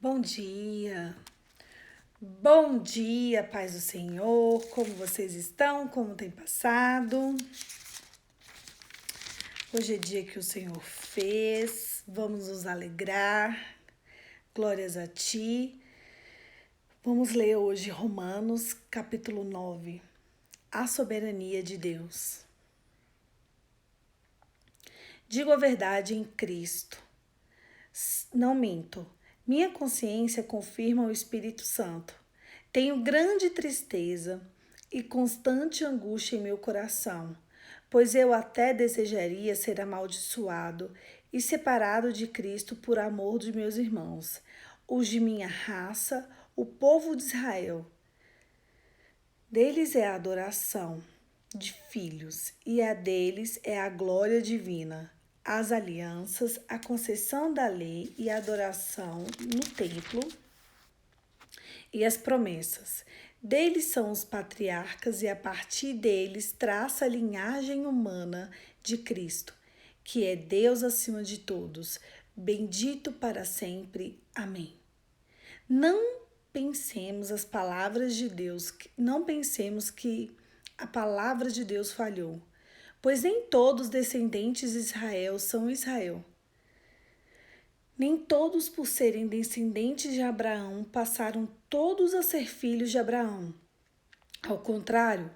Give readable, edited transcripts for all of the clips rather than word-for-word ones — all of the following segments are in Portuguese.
Bom dia, paz do Senhor, como vocês estão, como tem passado? Hoje é dia que o Senhor fez, vamos nos alegrar, glórias a Ti. Vamos ler hoje Romanos, capítulo 9, a soberania de Deus. Digo a verdade em Cristo, não minto. Minha consciência confirma o Espírito Santo. Tenho grande tristeza e constante angústia em meu coração, pois eu até desejaria ser amaldiçoado e separado de Cristo por amor de meus irmãos, os de minha raça, o povo de Israel. Deles é a adoração de filhos, e a deles é a glória divina, as alianças, a concessão da lei e a adoração no templo e as promessas. Deles são os patriarcas, e a partir deles traça a linhagem humana de Cristo, que é Deus acima de todos, bendito para sempre. Amém. Não pensemos as palavras de Deus, não pensemos que a palavra de Deus falhou, pois nem todos os descendentes de Israel são Israel. Nem todos, por serem descendentes de Abraão, passaram todos a ser filhos de Abraão. Ao contrário,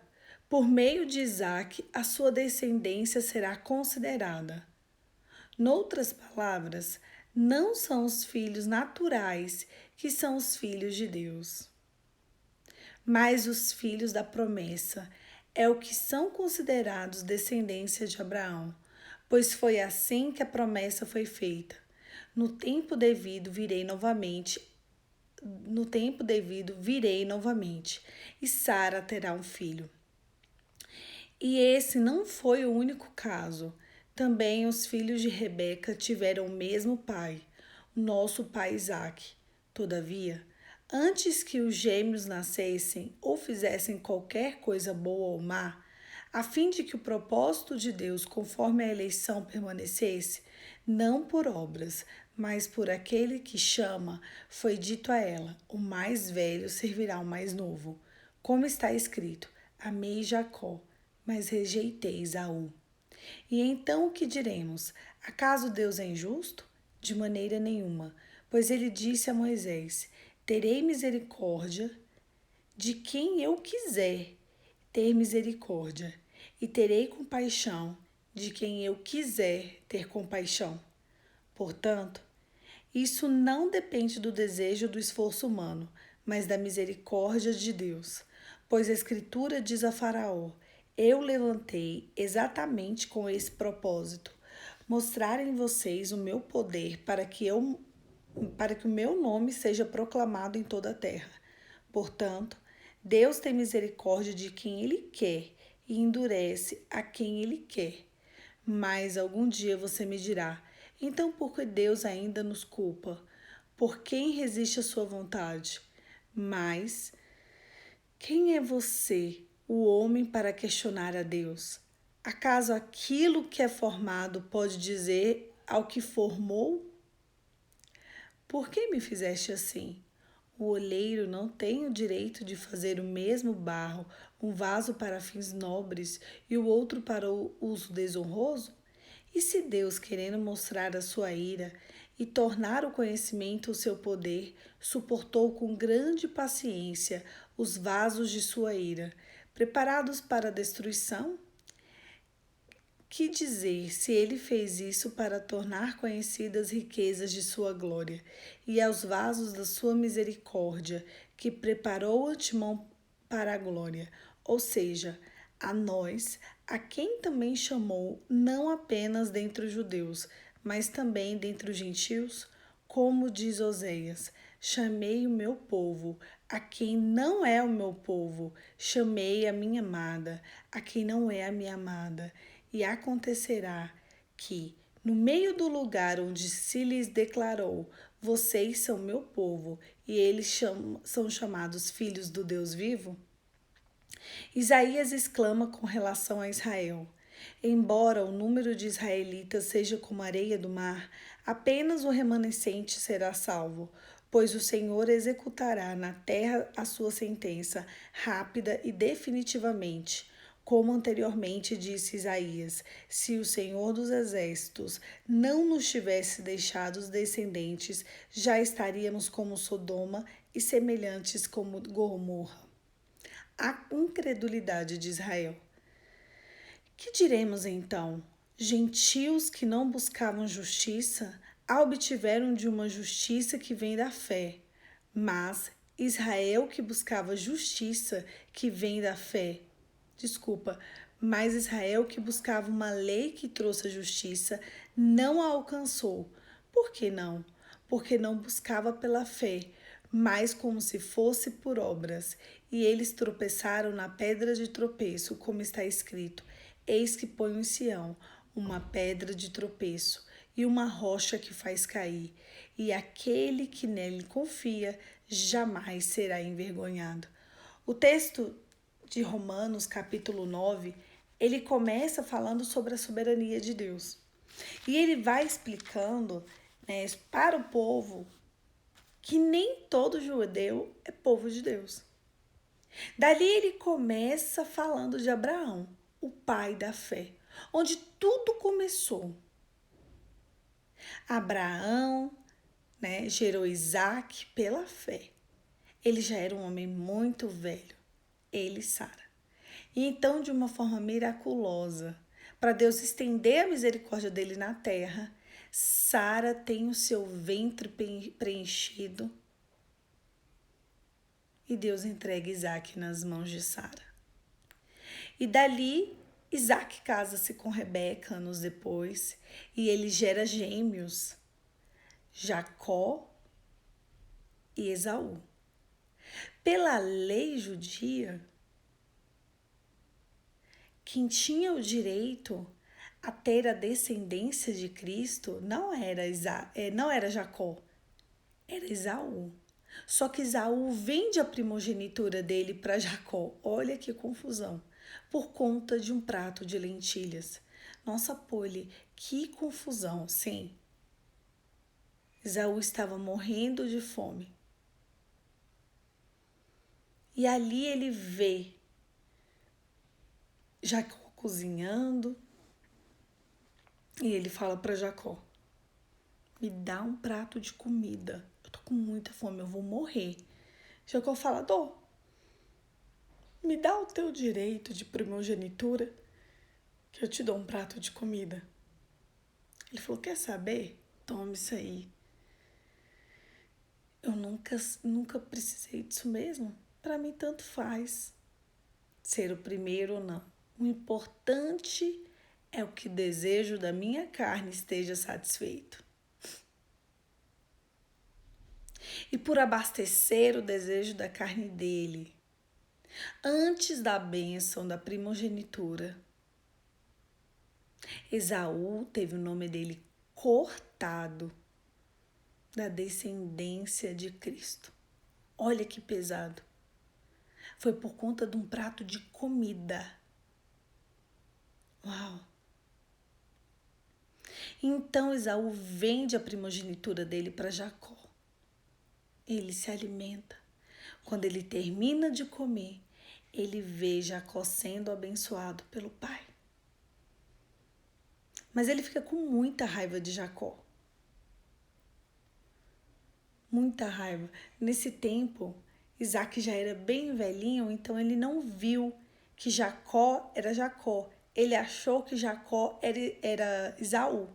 por meio de Isaque, a sua descendência será considerada. Noutras palavras, não são os filhos naturais que são os filhos de Deus, mas os filhos da promessa é o que são considerados descendência de Abraão, pois foi assim que a promessa foi feita. No tempo devido virei novamente, e Sara terá um filho. E esse não foi o único caso. Também os filhos de Rebeca tiveram o mesmo pai, o nosso pai Isaque. Todavia, antes que os gêmeos nascessem ou fizessem qualquer coisa boa ou má, a fim de que o propósito de Deus, conforme a eleição, permanecesse, não por obras, mas por aquele que chama, foi dito a ela: o mais velho servirá ao mais novo. Como está escrito: amei Jacó, mas rejeitei Esaú. E então o que diremos? Acaso Deus é injusto? De maneira nenhuma, pois ele disse a Moisés: terei misericórdia de quem eu quiser ter misericórdia, e terei compaixão de quem eu quiser ter compaixão. Portanto, isso não depende do desejo ou do esforço humano, mas da misericórdia de Deus. Pois a Escritura diz a Faraó: eu levantei exatamente com esse propósito, mostrar em vocês o meu poder para que o meu nome seja proclamado em toda a terra. Portanto, Deus tem misericórdia de quem Ele quer e endurece a quem Ele quer. Mas algum dia você me dirá: então por que Deus ainda nos culpa? Por quem resiste à sua vontade? Mas quem é você, o homem, para questionar a Deus? Acaso aquilo que é formado pode dizer ao que formou: por que me fizeste assim? O olheiro não tem o direito de fazer o mesmo barro, um vaso para fins nobres e o outro para o uso desonroso? E se Deus, querendo mostrar a sua ira e tornar o conhecimento o seu poder, suportou com grande paciência os vasos de sua ira, preparados para a destruição? Que dizer se ele fez isso para tornar conhecidas as riquezas de sua glória e aos vasos da sua misericórdia, que preparou antemão para a glória, ou seja, a nós, a quem também chamou, não apenas dentre os judeus, mas também dentre os gentios? Como diz Oséias: chamei o meu povo, a quem não é o meu povo, chamei a minha amada, a quem não é a minha amada. E acontecerá que, no meio do lugar onde se lhes declarou: vocês são meu povo, e eles são chamados filhos do Deus vivo? Isaías exclama com relação a Israel: embora o número de israelitas seja como a areia do mar, apenas o remanescente será salvo, pois o Senhor executará na terra a sua sentença, rápida e definitivamente. Como anteriormente disse Isaías, se o Senhor dos Exércitos não nos tivesse deixado os descendentes, já estaríamos como Sodoma e semelhantes como Gomorra. A incredulidade de Israel. Que diremos então? Gentios que não buscavam justiça a obtiveram de uma justiça que vem da fé, mas Israel que buscava justiça que vem da fé. Mas Israel que buscava uma lei que trouxe a justiça não a alcançou. Por que não? Porque não buscava pela fé, mas como se fosse por obras. E eles tropeçaram na pedra de tropeço, como está escrito: eis que ponho em Sião uma pedra de tropeço e uma rocha que faz cair, e aquele que nele confia jamais será envergonhado. O texto de Romanos, capítulo 9, ele começa falando sobre a soberania de Deus. E ele vai explicando, né, para o povo que nem todo judeu é povo de Deus. Dali ele começa falando de Abraão, o pai da fé, onde tudo começou. Abraão, né, gerou Isaac pela fé. Ele já era um homem muito velho, ele e Sara. E então, de uma forma miraculosa, para Deus estender a misericórdia dele na terra, Sara tem o seu ventre preenchido e Deus entrega Isaac nas mãos de Sara. E dali, Isaac casa-se com Rebeca anos depois e ele gera gêmeos, Jacó e Esaú. Pela lei judia, quem tinha o direito a ter a descendência de Cristo não era Jacó, era Esaú. Só que Esaú vende a primogenitura dele para Jacó. Olha que confusão. Por conta de um prato de lentilhas. Nossa, Poli, que confusão, sim. Esaú estava morrendo de fome. E ali ele vê Jacó cozinhando e ele fala para Jacó: me dá um prato de comida. Eu tô com muita fome, eu vou morrer. Jacó fala: dou. Me dá o teu direito de primogenitura que eu te dou um prato de comida. Ele falou: quer saber? Toma isso aí. Eu nunca precisei disso mesmo. Para mim, tanto faz ser o primeiro ou não. O importante é o que desejo da minha carne esteja satisfeito. E por abastecer o desejo da carne dele, antes da bênção da primogenitura, Esaú teve o nome dele cortado da descendência de Cristo. Olha que pesado. Foi por conta de um prato de comida. Uau! Então Esaú vende a primogenitura dele para Jacó. Ele se alimenta. Quando ele termina de comer, ele vê Jacó sendo abençoado pelo pai. Mas ele fica com muita raiva de Jacó. Muita raiva. Nesse tempo, Isaac já era bem velhinho, então ele não viu que Jacó era Jacó. Ele achou que Jacó era Esaú.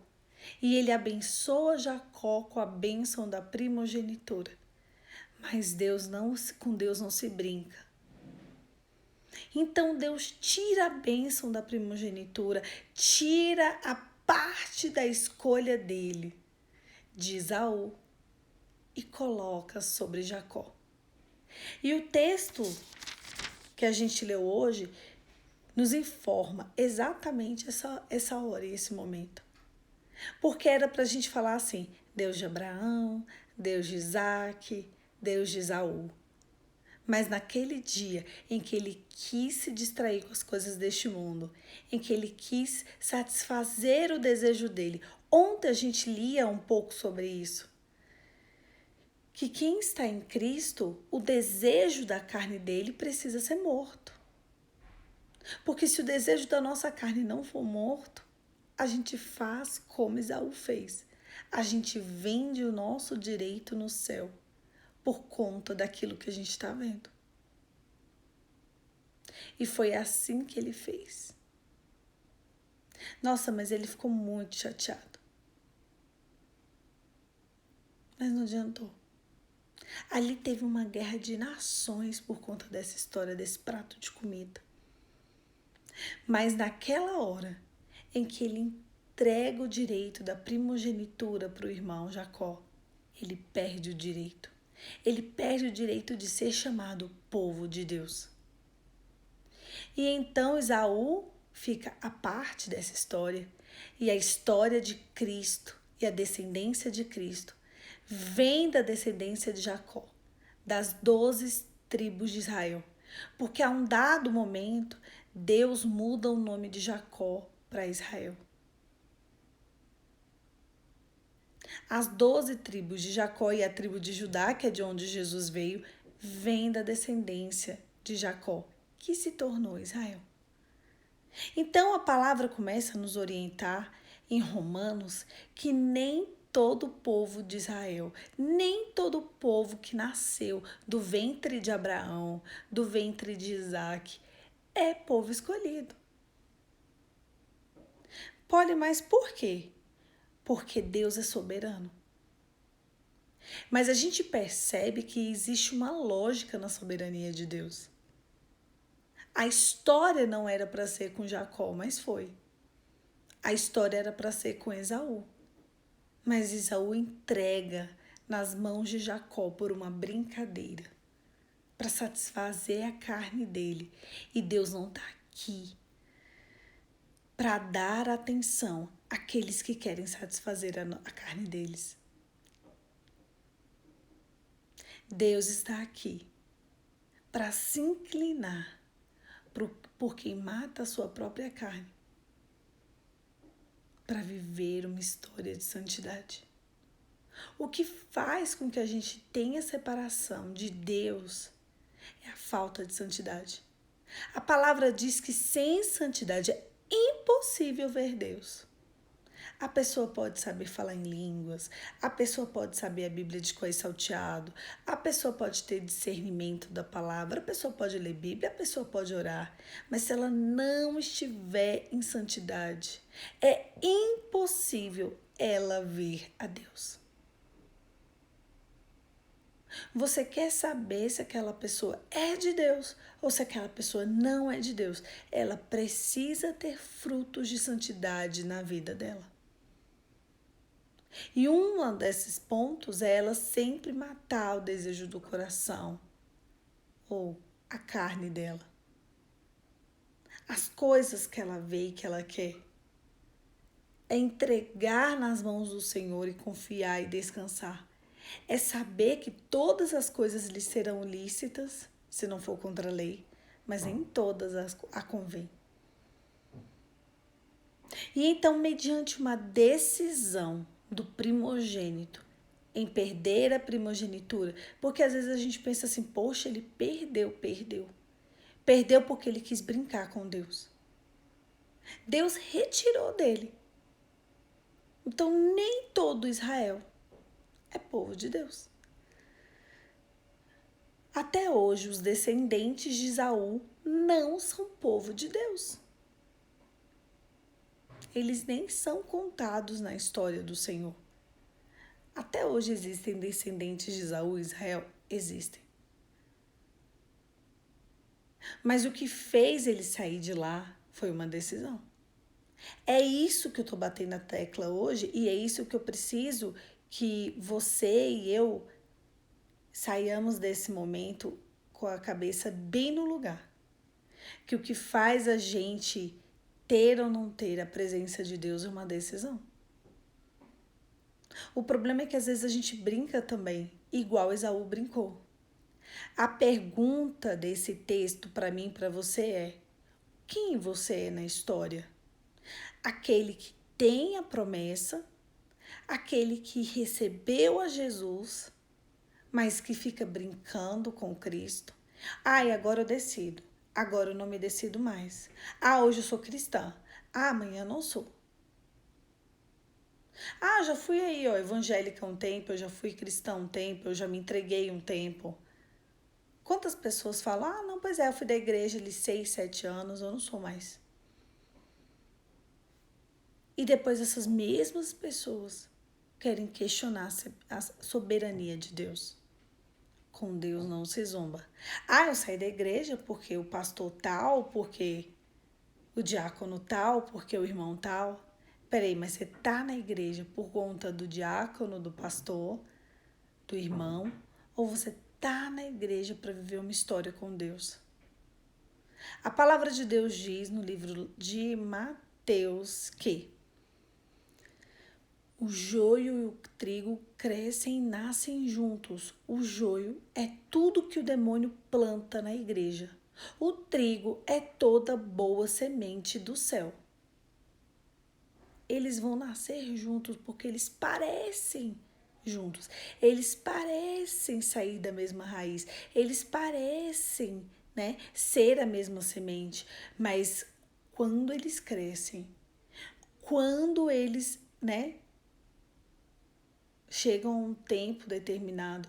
E ele abençoa Jacó com a bênção da primogenitura. Mas com Deus não se brinca. Então Deus tira a bênção da primogenitura, tira a parte da escolha dele, de Esaú, e coloca sobre Jacó. E o texto que a gente leu hoje nos informa exatamente essa hora e esse momento. Porque era para a gente falar assim: Deus de Abraão, Deus de Isaac, Deus de Esaú. Mas naquele dia em que ele quis se distrair com as coisas deste mundo, em que ele quis satisfazer o desejo dele, ontem a gente lia um pouco sobre isso. que quem está em Cristo, o desejo da carne dele precisa ser morto. Porque se o desejo da nossa carne não for morto, a gente faz como Esaú fez. A gente vende o nosso direito no céu por conta daquilo que a gente está vendo. E foi assim que ele fez. Nossa, mas ele ficou muito chateado. Mas não adiantou. Ali teve uma guerra de nações por conta dessa história, desse prato de comida. Mas naquela hora em que ele entrega o direito da primogenitura para o irmão Jacó, ele perde o direito. Ele perde o direito de ser chamado povo de Deus. E então Esaú fica à parte dessa história. E a história de Cristo e a descendência de Cristo vem da descendência de Jacó, das 12 tribos de Israel. Porque a um dado momento, Deus muda o nome de Jacó para Israel. As 12 tribos de Jacó e a tribo de Judá, que é de onde Jesus veio, vem da descendência de Jacó, que se tornou Israel. Então a palavra começa a nos orientar em Romanos que nem todo o povo de Israel, nem todo o povo que nasceu do ventre de Abraão, do ventre de Isaac, é povo escolhido. Pode, mas por quê? Porque Deus é soberano. Mas a gente percebe que existe uma lógica na soberania de Deus. A história não era para ser com Jacó, mas foi. A história era para ser com Esaú. Mas Esaú entrega nas mãos de Jacó por uma brincadeira, para satisfazer a carne dele. E Deus não está aqui para dar atenção àqueles que querem satisfazer a carne deles. Deus está aqui para se inclinar por quem mata a sua própria carne, para viver uma história de santidade. O que faz com que a gente tenha separação de Deus é a falta de santidade. A palavra diz que sem santidade é impossível ver Deus. A pessoa pode saber falar em línguas, a pessoa pode saber a Bíblia de cor e salteado, a pessoa pode ter discernimento da palavra, a pessoa pode ler Bíblia, a pessoa pode orar, mas se ela não estiver em santidade, é impossível ela ver a Deus. Você quer saber se aquela pessoa é de Deus ou se aquela pessoa não é de Deus? Ela precisa ter frutos de santidade na vida dela. E um desses pontos é ela sempre matar o desejo do coração ou a carne dela. As coisas que ela vê e que ela quer. É entregar nas mãos do Senhor e confiar e descansar. É saber que todas as coisas lhe serão lícitas, se não for contra a lei, mas nem todas a convém. E então, mediante uma decisão do primogênito em perder a primogenitura, porque às vezes a gente pensa assim, poxa, ele perdeu. Perdeu porque ele quis brincar com Deus. Deus retirou dele. Então, nem todo Israel é povo de Deus. Até hoje, os descendentes de Esaú não são povo de Deus. Eles nem são contados na história do Senhor. Até hoje existem descendentes de Esaú e Israel? Existem. Mas o que fez ele sair de lá foi uma decisão. É isso que eu estou batendo na tecla hoje e é isso que eu preciso que você e eu saiamos desse momento com a cabeça bem no lugar. Que o que faz a gente ter ou não ter a presença de Deus é uma decisão. O problema é que às vezes a gente brinca também, igual Esaú brincou. A pergunta desse texto para mim e para você é: quem você é na história? Aquele que tem a promessa, aquele que recebeu a Jesus, mas que fica brincando com Cristo. Ai, agora eu decido. Agora eu não me decido mais. Ah, hoje eu sou cristã. Ah, amanhã eu não sou. Ah, já fui aí, ó, evangélica um tempo, eu já fui cristã um tempo, eu já me entreguei um tempo. Quantas pessoas falam, ah, não, pois é, eu fui da igreja ali 6, 7 anos, eu não sou mais. E depois essas mesmas pessoas querem questionar a soberania de Deus. Com Deus não se zomba. Ah, eu saí da igreja porque o pastor tal, porque o diácono tal, porque o irmão tal. Peraí, mas você tá na igreja por conta do diácono, do pastor, do irmão, ou você tá na igreja para viver uma história com Deus? A palavra de Deus diz no livro de Mateus que o joio e o trigo crescem e nascem juntos. O joio é tudo que o demônio planta na igreja. O trigo é toda boa semente do céu. Eles vão nascer juntos porque eles parecem juntos. Eles parecem sair da mesma raiz. Eles parecem, né, ser a mesma semente. Mas quando eles crescem, quando eles, né, chegam a um tempo determinado,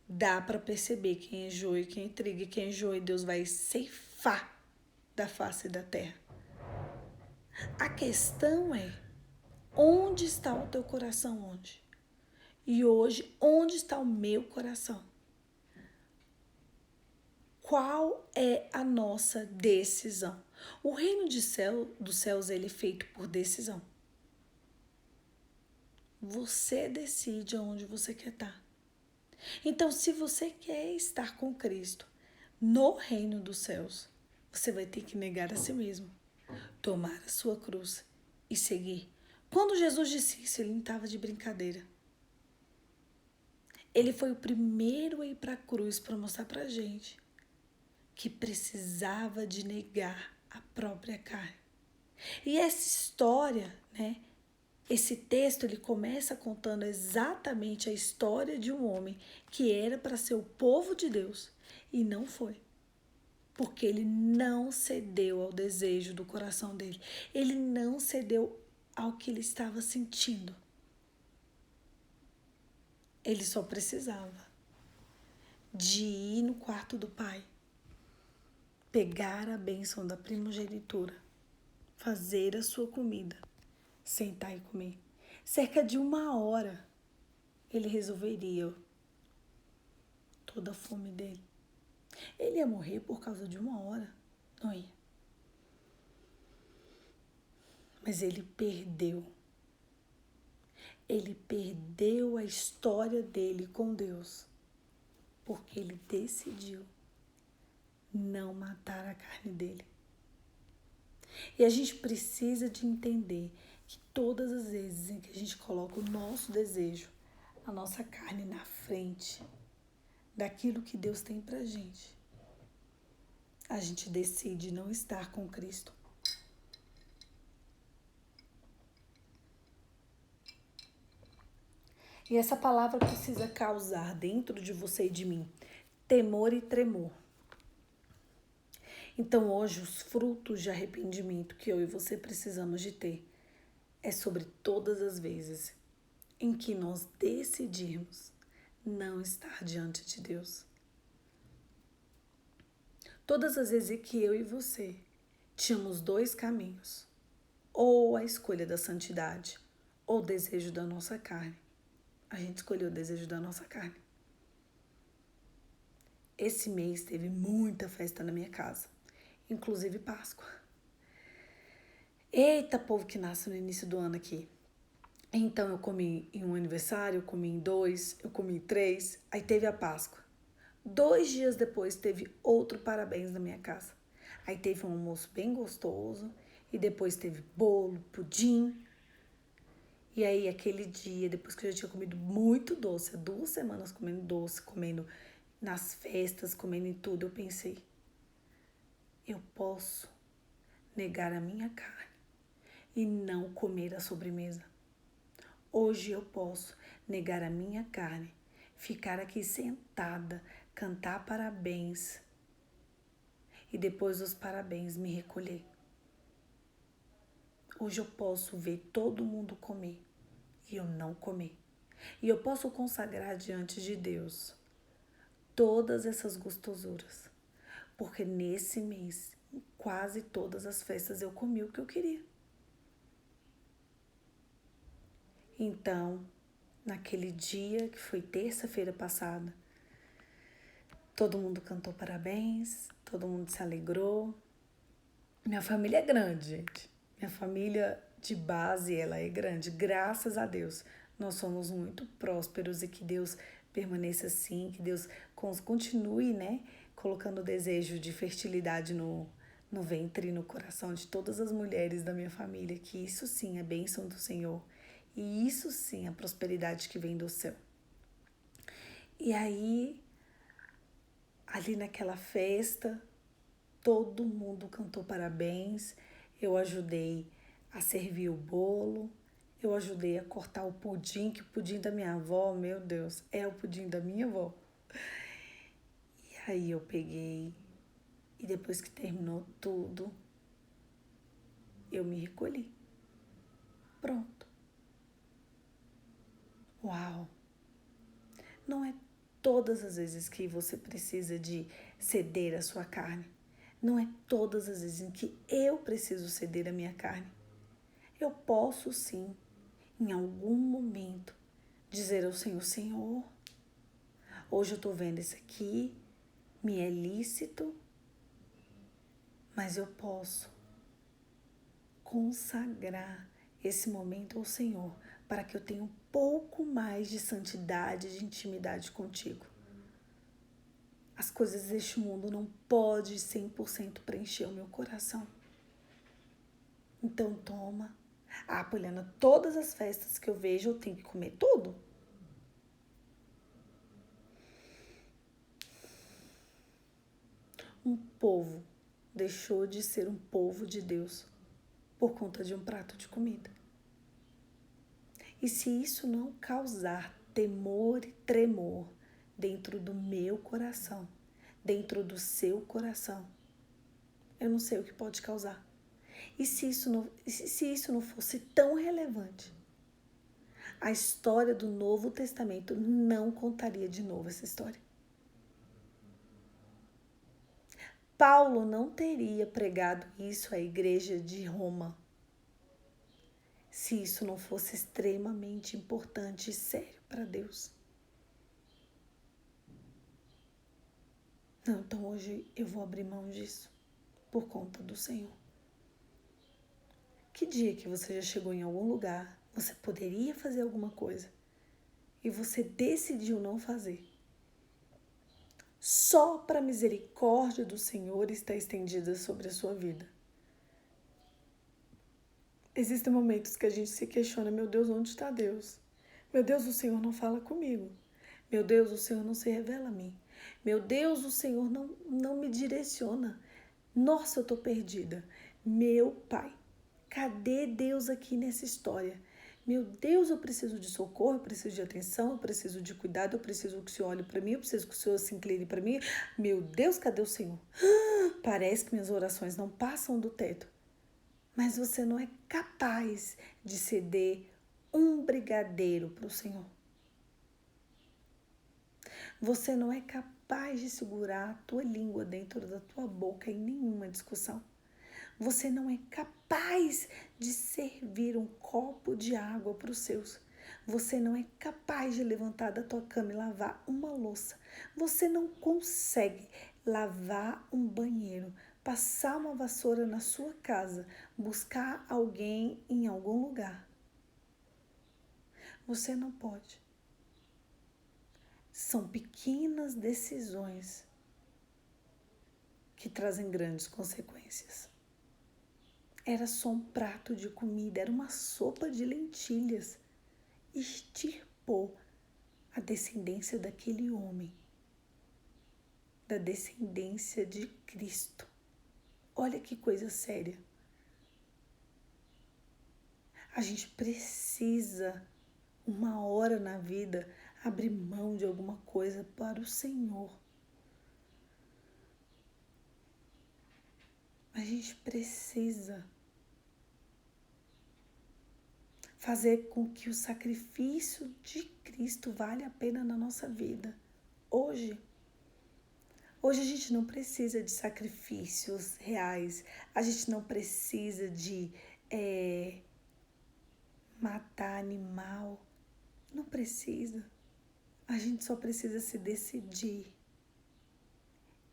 dá para perceber quem é joio e quem é trigo. E quem é joio, Deus vai ceifar da face da terra. A questão é, onde está o teu coração hoje? E hoje, onde está o meu coração? Qual é a nossa decisão? O reino dos céus ele é feito por decisão. Você decide aonde você quer estar. Então, se você quer estar com Cristo no reino dos céus, você vai ter que negar a si mesmo, tomar a sua cruz e seguir. Quando Jesus disse isso, ele não estava de brincadeira. Ele foi o primeiro a ir para a cruz para mostrar para a gente que precisava de negar a própria carne. E essa história, né? Esse texto ele começa contando exatamente a história de um homem que era para ser o povo de Deus e não foi. Porque ele não cedeu ao desejo do coração dele. Ele não cedeu ao que ele estava sentindo. Ele só precisava de ir no quarto do pai, pegar a bênção da primogenitura, fazer a sua comida, sentar e comer. Cerca de 1 hora, ele resolveria toda a fome dele. Ele ia morrer por causa de 1 hora, não ia. Mas ele perdeu. Ele perdeu a história dele com Deus, porque ele decidiu não matar a carne dele. E a gente precisa de entender que todas as vezes em que a gente coloca o nosso desejo, a nossa carne na frente daquilo que Deus tem pra gente, a gente decide não estar com Cristo. E essa palavra precisa causar dentro de você e de mim temor e tremor. Então hoje os frutos de arrependimento que eu e você precisamos de ter é sobre todas as vezes em que nós decidirmos não estar diante de Deus. Todas as vezes em que eu e você tínhamos 2 caminhos, ou a escolha da santidade, ou o desejo da nossa carne. A gente escolheu o desejo da nossa carne. Esse mês teve muita festa na minha casa, inclusive Páscoa. Eita, povo que nasce no início do ano aqui. Então eu comi em um aniversário, eu comi em 2, eu comi em 3, aí teve a Páscoa. 2 dias depois teve outro parabéns na minha casa. Aí teve um almoço bem gostoso e depois teve bolo, pudim. E aí aquele dia, depois que eu já tinha comido muito doce, há 2 semanas comendo doce, comendo nas festas, comendo em tudo, eu pensei, eu posso negar a minha carne e não comer a sobremesa. Hoje eu posso negar a minha carne, ficar aqui sentada, cantar parabéns e depois dos parabéns me recolher. Hoje eu posso ver todo mundo comer e eu não comer. E eu posso consagrar diante de Deus todas essas gostosuras, porque nesse mês, em quase todas as festas, eu comi o que eu queria. Então, naquele dia, que foi terça-feira passada, todo mundo cantou parabéns, todo mundo se alegrou. Minha família é grande, gente. Minha família de base, ela é grande, graças a Deus. Nós somos muito prósperos e que Deus permaneça assim, que Deus continue, né, colocando o desejo de fertilidade no ventre e no coração de todas as mulheres da minha família, que isso sim é bênção do Senhor. E isso sim é a prosperidade que vem do céu. E aí, ali naquela festa, todo mundo cantou parabéns. Eu ajudei a servir o bolo. Eu ajudei a cortar o pudim, que o pudim da minha avó, meu Deus, é o pudim da minha avó. E aí eu peguei e depois que terminou tudo, eu me recolhi. Pronto. Uau! Não é todas as vezes que você precisa de ceder a sua carne. Não é todas as vezes em que eu preciso ceder a minha carne. Eu posso sim, em algum momento, dizer ao Senhor, Senhor, hoje eu estou vendo isso aqui, me é lícito, mas eu posso consagrar esse momento ao Senhor para que eu tenha um pouco mais de santidade, de intimidade contigo. As coisas deste mundo não podem 100% preencher o meu coração. Então toma. Poliana, todas as festas que eu vejo eu tenho que comer tudo? Um povo deixou de ser um povo de Deus por conta de um prato de comida. E se isso não causar temor e tremor dentro do meu coração, dentro do seu coração, eu não sei o que pode causar. E se isso não fosse tão relevante, a história do Novo Testamento não contaria de novo essa história. Paulo não teria pregado isso à igreja de Roma se isso não fosse extremamente importante e sério para Deus. Não, então hoje eu vou abrir mão disso por conta do Senhor. Que dia que você já chegou em algum lugar, você poderia fazer alguma coisa e você decidiu não fazer? Só para a misericórdia do Senhor está estendida sobre a sua vida. Existem momentos que a gente se questiona, meu Deus, onde está Deus? Meu Deus, o Senhor não fala comigo. Meu Deus, o Senhor não se revela a mim. Meu Deus, o Senhor não me direciona. Nossa, eu estou perdida. Meu Pai, cadê Deus aqui nessa história? Meu Deus, eu preciso de socorro, eu preciso de atenção, eu preciso de cuidado, eu preciso que o Senhor olhe para mim, eu preciso que o Senhor se incline para mim. Meu Deus, cadê o Senhor? Parece que minhas orações não passam do teto. Mas você não é capaz de ceder um brigadeiro para o Senhor. Você não é capaz de segurar a tua língua dentro da tua boca em nenhuma discussão. Você não é capaz de servir um copo de água para os seus. Você não é capaz de levantar da tua cama e lavar uma louça. Você não consegue lavar um banheiro, passar uma vassoura na sua casa, buscar alguém em algum lugar. Você não pode. São pequenas decisões que trazem grandes consequências. Era só um prato de comida, era uma sopa de lentilhas. Extirpou a descendência daquele homem, da descendência de Cristo. Olha que coisa séria. A gente precisa, uma hora na vida, abrir mão de alguma coisa para o Senhor. A gente precisa fazer com que o sacrifício de Cristo valha a pena na nossa vida. Hoje a gente não precisa de sacrifícios reais. A gente não precisa de matar animal. Não precisa. A gente só precisa se decidir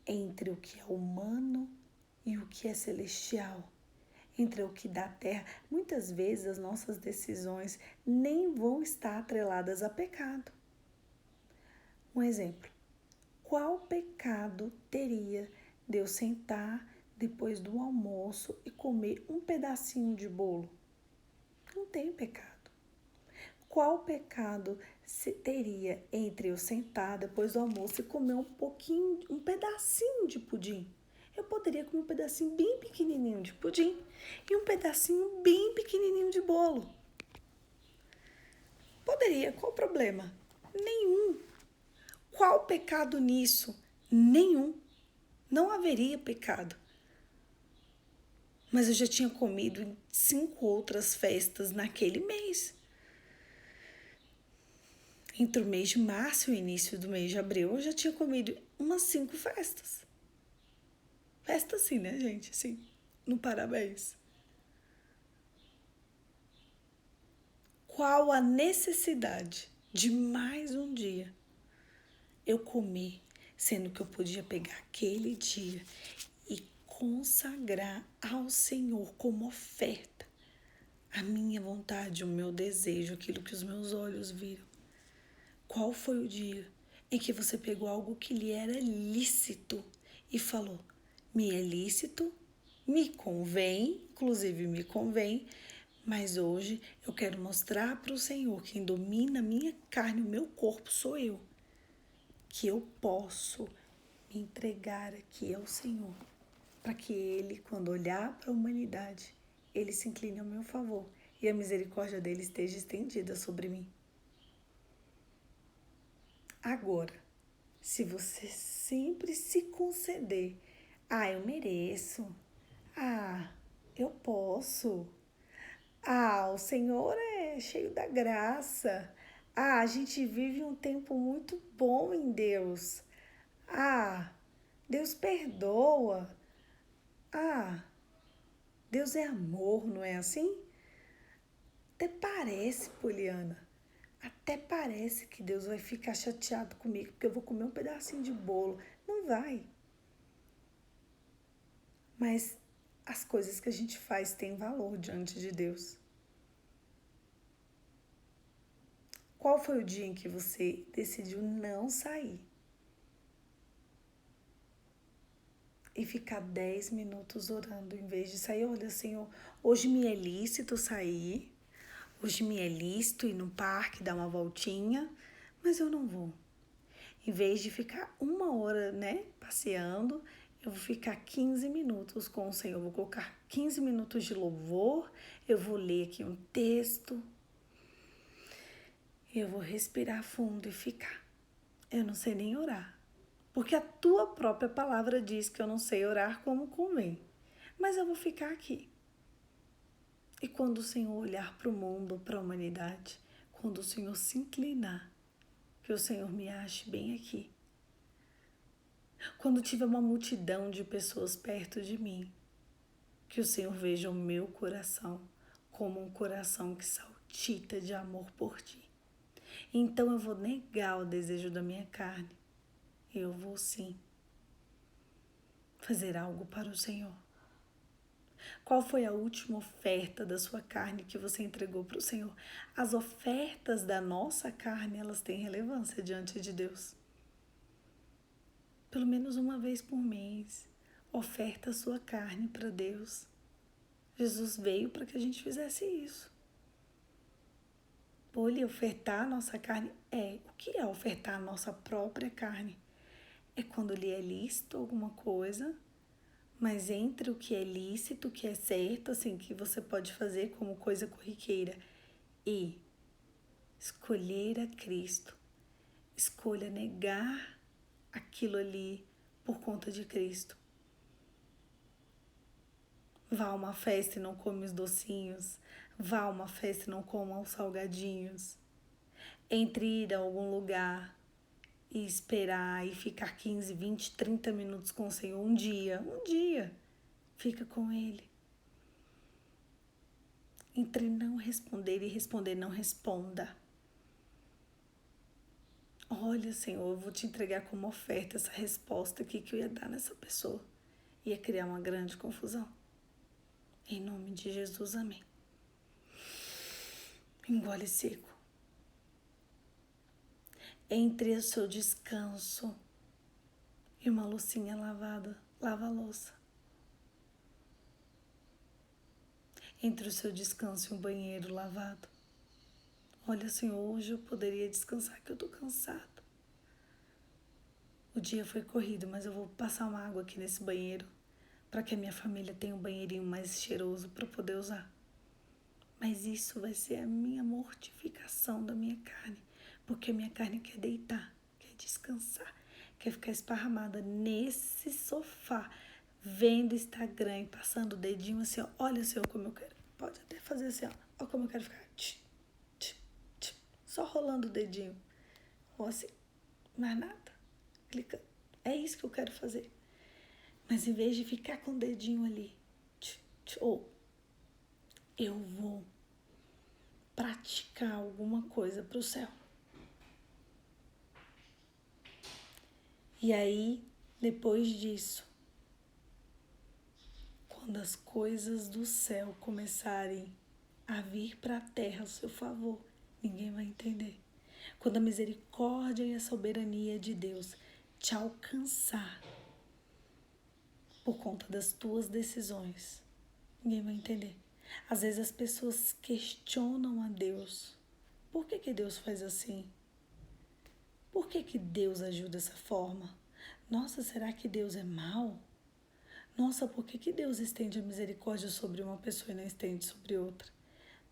entre o que é humano e o que é celestial, entre o que dá terra. Muitas vezes as nossas decisões nem vão estar atreladas a pecado. Um exemplo: qual pecado teria de eu sentar depois do almoço e comer um pedacinho de bolo? Não tem pecado. Qual pecado teria entre eu sentar depois do almoço e comer um pedacinho de pudim? Eu poderia comer um pedacinho bem pequenininho de pudim e um pedacinho bem pequenininho de bolo. Poderia, qual o problema? Nenhum. Qual pecado nisso? Nenhum. Não haveria pecado. Mas eu já tinha comido em 5 outras festas naquele mês. Entre o mês de março e o início do mês de abril, eu já tinha comido umas 5 festas. Festa assim, né, gente? Assim, no parabéns. Qual a necessidade de mais um dia eu comer, sendo que eu podia pegar aquele dia e consagrar ao Senhor como oferta a minha vontade, o meu desejo, aquilo que os meus olhos viram? Qual foi o dia em que você pegou algo que lhe era lícito e falou: me é lícito, me convém, inclusive me convém, mas hoje eu quero mostrar para o Senhor, quem domina a minha carne, o meu corpo sou eu, que eu posso me entregar aqui ao Senhor, para que Ele, quando olhar para a humanidade, Ele se incline ao meu favor e a misericórdia dele esteja estendida sobre mim. Agora, se você sempre se conceder, eu mereço, eu posso, o Senhor é cheio da graça, a gente vive um tempo muito bom em Deus, Deus perdoa, Deus é amor, não é assim? Até parece, Poliana, até parece que Deus vai ficar chateado comigo porque eu vou comer um pedacinho de bolo. Não vai. Mas as coisas que a gente faz têm valor diante de Deus. Qual foi o dia em que você decidiu não sair? E ficar 10 minutos orando, em vez de sair, olha, Senhor, hoje me é lícito sair, hoje me é lícito ir no parque, dar uma voltinha, mas eu não vou. Em vez de ficar 1 hora, passeando, eu vou ficar 15 minutos com o Senhor. Eu vou colocar 15 minutos de louvor, eu vou ler aqui um texto, eu vou respirar fundo e ficar. Eu não sei nem orar, porque a tua própria palavra diz que eu não sei orar como convém. Mas eu vou ficar aqui. E quando o Senhor olhar para o mundo, para a humanidade, quando o Senhor se inclinar, que o Senhor me ache bem aqui. Quando tiver uma multidão de pessoas perto de mim, que o Senhor veja o meu coração como um coração que saltita de amor por ti. Então eu vou negar o desejo da minha carne. Eu vou sim fazer algo para o Senhor. Qual foi a última oferta da sua carne que você entregou para o Senhor? As ofertas da nossa carne, elas têm relevância diante de Deus. Pelo menos uma vez por mês, oferta a sua carne para Deus. Jesus veio para que a gente fizesse isso. Olha, ofertar a nossa carne o que é ofertar a nossa própria carne? É quando lhe é lícito alguma coisa, mas entre o que é lícito, o que é certo, assim, que você pode fazer como coisa corriqueira e escolher a Cristo Escolha negar aquilo ali por conta de Cristo. Vá a uma festa e não come os docinhos. Vá a uma festa e não coma os salgadinhos. Entre ir a algum lugar e esperar e ficar 15, 20, 30 minutos com o Senhor um dia, fica com Ele. Entre não responder e responder, não responda. Olha, Senhor, eu vou te entregar como oferta essa resposta aqui que eu ia dar nessa pessoa. Ia criar uma grande confusão. Em nome de Jesus, amém. Engole seco. Entre o seu descanso e uma loucinha lavada, lava a louça. Entre o seu descanso e um banheiro lavado. Olha, Senhor, hoje eu poderia descansar, que eu tô cansada. O dia foi corrido, mas eu vou passar uma água aqui nesse banheiro para que a minha família tenha um banheirinho mais cheiroso para poder usar. Mas isso vai ser a minha mortificação da minha carne, porque a minha carne quer deitar, quer descansar, quer ficar esparramada nesse sofá, vendo Instagram e passando o dedinho assim, ó, olha, Senhor, como eu quero. Pode até fazer assim, ó, olha como eu quero ficar. Só rolando o dedinho. Ou assim, mais nada. Clica. É isso que eu quero fazer. Mas em vez de ficar com o dedinho ali, ou eu vou praticar alguma coisa para o céu. E aí, depois disso, quando as coisas do céu começarem a vir para a terra a seu favor, ninguém vai entender. Quando a misericórdia e a soberania de Deus te alcançar por conta das tuas decisões, ninguém vai entender. Às vezes as pessoas questionam a Deus. Por que Deus faz assim? Por que Deus agiu dessa forma? Nossa, será que Deus é mau? Nossa, por que Deus estende a misericórdia sobre uma pessoa e não estende sobre outra?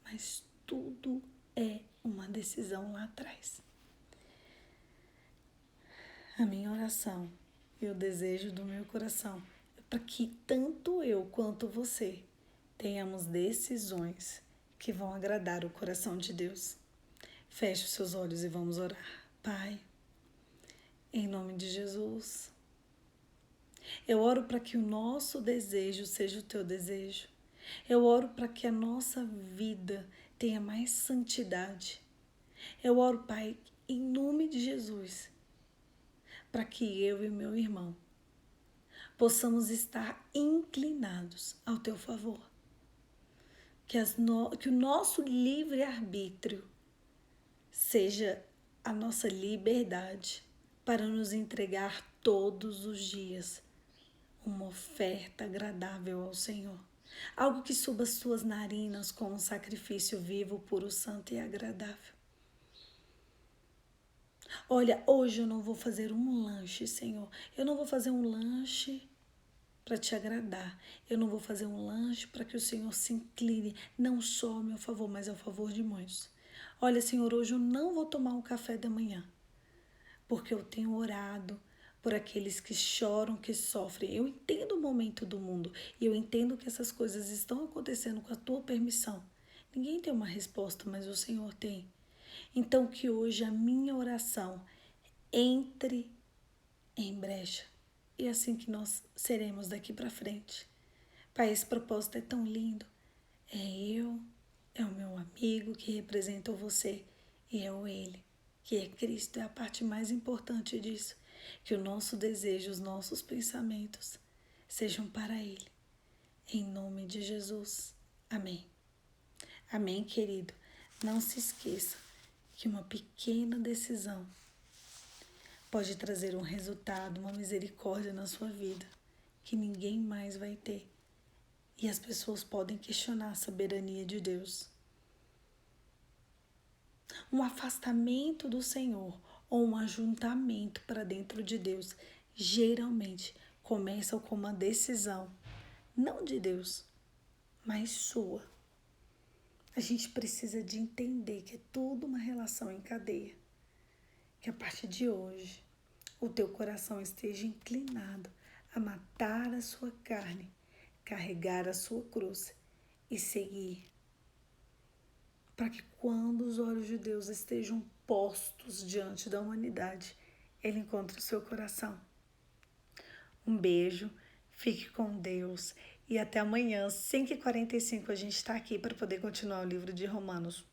Mas tudo é uma decisão lá atrás. A minha oração e o desejo do meu coração é para que tanto eu quanto você tenhamos decisões que vão agradar o coração de Deus. Feche os seus olhos e vamos orar. Pai, em nome de Jesus, eu oro para que o nosso desejo seja o teu desejo. Eu oro para que a nossa vida tenha mais santidade. Eu oro, Pai, em nome de Jesus, para que eu e meu irmão possamos estar inclinados ao teu favor. Que o nosso livre-arbítrio seja a nossa liberdade para nos entregar todos os dias uma oferta agradável ao Senhor. Algo que suba as suas narinas como um sacrifício vivo, puro, santo e agradável. Olha, hoje eu não vou fazer um lanche, Senhor. Eu não vou fazer um lanche para te agradar. Eu não vou fazer um lanche para que o Senhor se incline, não só ao meu favor, mas ao favor de muitos. Olha, Senhor, hoje eu não vou tomar um café da manhã, porque eu tenho orado por aqueles que choram, que sofrem. Eu entendo o momento do mundo e eu entendo que essas coisas estão acontecendo com a tua permissão. Ninguém tem uma resposta, mas o Senhor tem. Então que hoje a minha oração entre em brecha. E é assim que nós seremos daqui para frente. Pai, esse propósito é tão lindo. É o meu amigo que representa você e é o Ele, que é Cristo. É a parte mais importante disso. Que o nosso desejo, os nossos pensamentos sejam para Ele. Em nome de Jesus. Amém. Amém, querido. Não se esqueça que uma pequena decisão pode trazer um resultado, uma misericórdia na sua vida que ninguém mais vai ter. E as pessoas podem questionar a soberania de Deus. Um afastamento do Senhor ou um ajuntamento para dentro de Deus geralmente começa com uma decisão, não de Deus, mas sua. A gente precisa de entender que é tudo uma relação em cadeia. Que a partir de hoje o teu coração esteja inclinado a matar a sua carne, carregar a sua cruz e seguir. Para que quando os olhos de Deus estejam postos diante da humanidade, Ele encontre o seu coração. Um beijo, fique com Deus e até amanhã, 5h45, a gente está aqui para poder continuar o livro de Romanos.